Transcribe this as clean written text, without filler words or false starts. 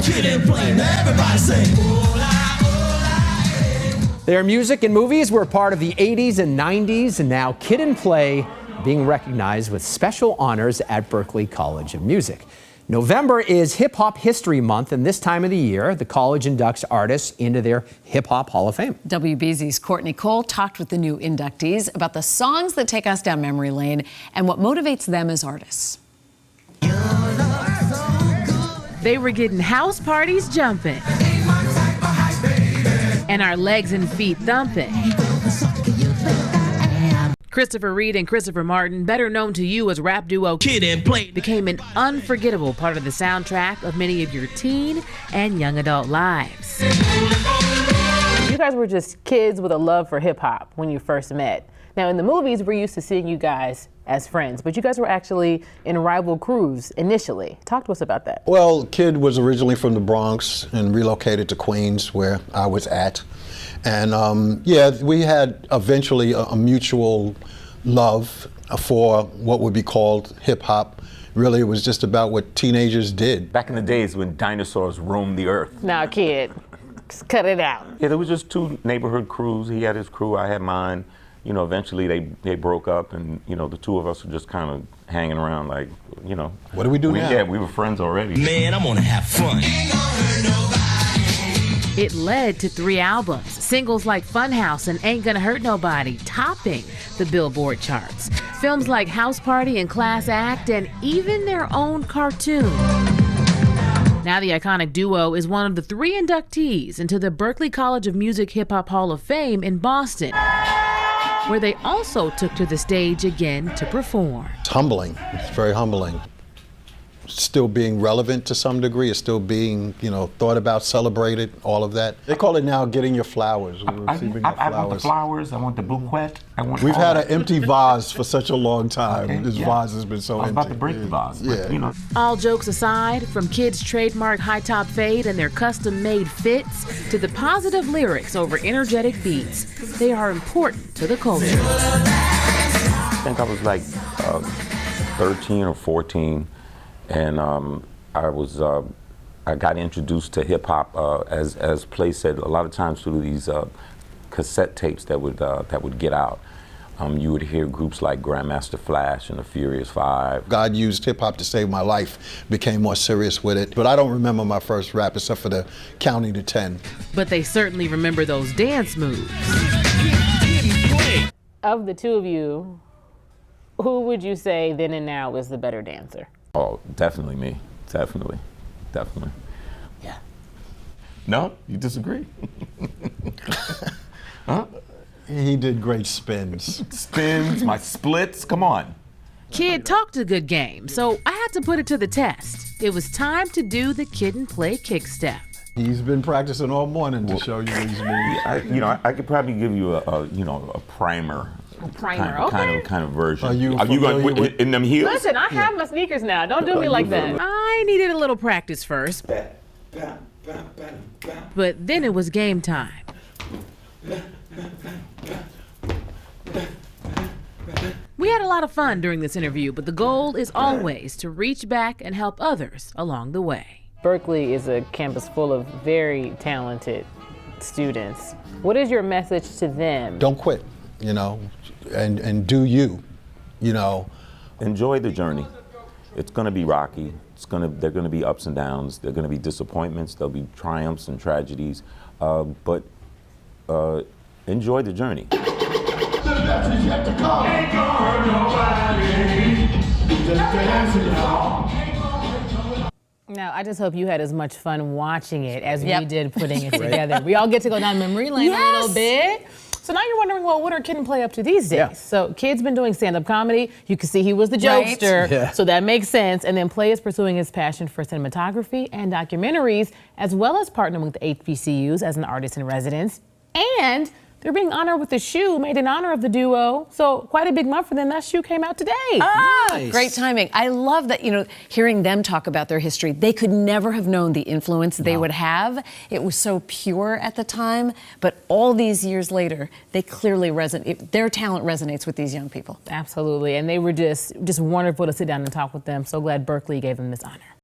Kid and Play. Now everybody sing. Their music and movies were part of the 80s and 90s, and now Kid and Play being recognized with special honors at Berklee College of Music. November is Hip Hop History Month, and this time of the year, the college inducts artists into their Hip Hop Hall of Fame. WBZ's Courtney Cole talked with the new inductees about the songs that take us down memory lane and what motivates them as artists. They were getting house parties jumping and our legs and feet thumping. Christopher Reed and Christopher Martin, better known to you as rap duo Kid and Play, became an unforgettable part of the soundtrack of many of your teen and young adult lives. You guys were just kids with a love for hip hop when you first met. Now in the movies, we're used to seeing you guys as friends, but you guys were actually in rival crews initially. Talk to us about that. Well, Kid was originally from the Bronx and relocated to Queens, where I was at. And yeah, we had eventually a mutual love for what would be called hip hop. Really, it was just about what teenagers did. Back in the days when dinosaurs roamed the earth. Now, Kid, just cut it out. Yeah, there was just two neighborhood crews. He had his crew, I had mine. You know, eventually they broke up, and you know, the two of us were just kind of hanging around, like, you know. What do we do now? Yeah, we were friends already. Man, I'm gonna have fun. It led to 3 albums, singles like Funhouse and Ain't Gonna Hurt Nobody, topping the Billboard charts. Films like House Party and Class Act, and even their own cartoon. Now the iconic duo is one of the 3 inductees into the Berklee College of Music Hip Hop Hall of Fame in Boston, where they also took to the stage again to perform. It's humbling. It's very humbling. Still being relevant to some degree, it's still being, you know, thought about, celebrated, all of that. They call it now getting your flowers. I want the flowers, I want the bouquet, We've had an empty vase for such a long time. Okay, this vase has been so empty. I was about to break the vase, but, you know. All jokes aside, from kids' trademark high top fade and their custom-made fits to the positive lyrics over energetic beats, they are important to the culture. I think I was like 13 or 14. And I got introduced to hip hop as Play said, a lot of times through these cassette tapes that would get out. You would hear groups like Grandmaster Flash and the Furious Five. God used hip hop to save my life, became more serious with it. But I don't remember my first rap except for the counting to 10. But they certainly remember those dance moves. Of the two of you, who would you say then and now is the better dancer? Oh, definitely me. Definitely. Yeah. No? You disagree? Huh? He did great spins. Spins, my splits, come on. Kid talked a good game, so I had to put it to the test. It was time to do the Kid and Play kick step. He's been practicing all morning to show you these moves. I could probably give you a primer. Kind of version. Are you going in them heels? Listen, I have my sneakers now. Don't do me like that. I needed a little practice first. But then it was game time. We had a lot of fun during this interview, but the goal is always to reach back and help others along the way. Berklee is a campus full of very talented students. What is your message to them? Don't quit, you know, and do you, you know. Enjoy the journey. It's going to be rocky. There are going to be ups and downs. There are going to be disappointments. There'll be triumphs and tragedies. But enjoy the journey. Now, I just hope you had as much fun watching it as we did putting it together. We all get to go down memory lane a little bit. So now you're wondering, well, what are Kid and Play up to these days? Yeah. So Kid's been doing stand-up comedy. You can see he was the jokester, so that makes sense. And then Play is pursuing his passion for cinematography and documentaries, as well as partnering with HBCUs as an artist in residence. And they're being honored with a shoe made in honor of the duo. So quite a big month for them. That shoe came out today. Nice. Great timing. I love that, you know, hearing them talk about their history. They could never have known the influence they would have. It was so pure at the time, but all these years later, they clearly resonate. Their talent resonates with these young people. Absolutely, and they were just wonderful to sit down and talk with them. So glad Berklee gave them this honor.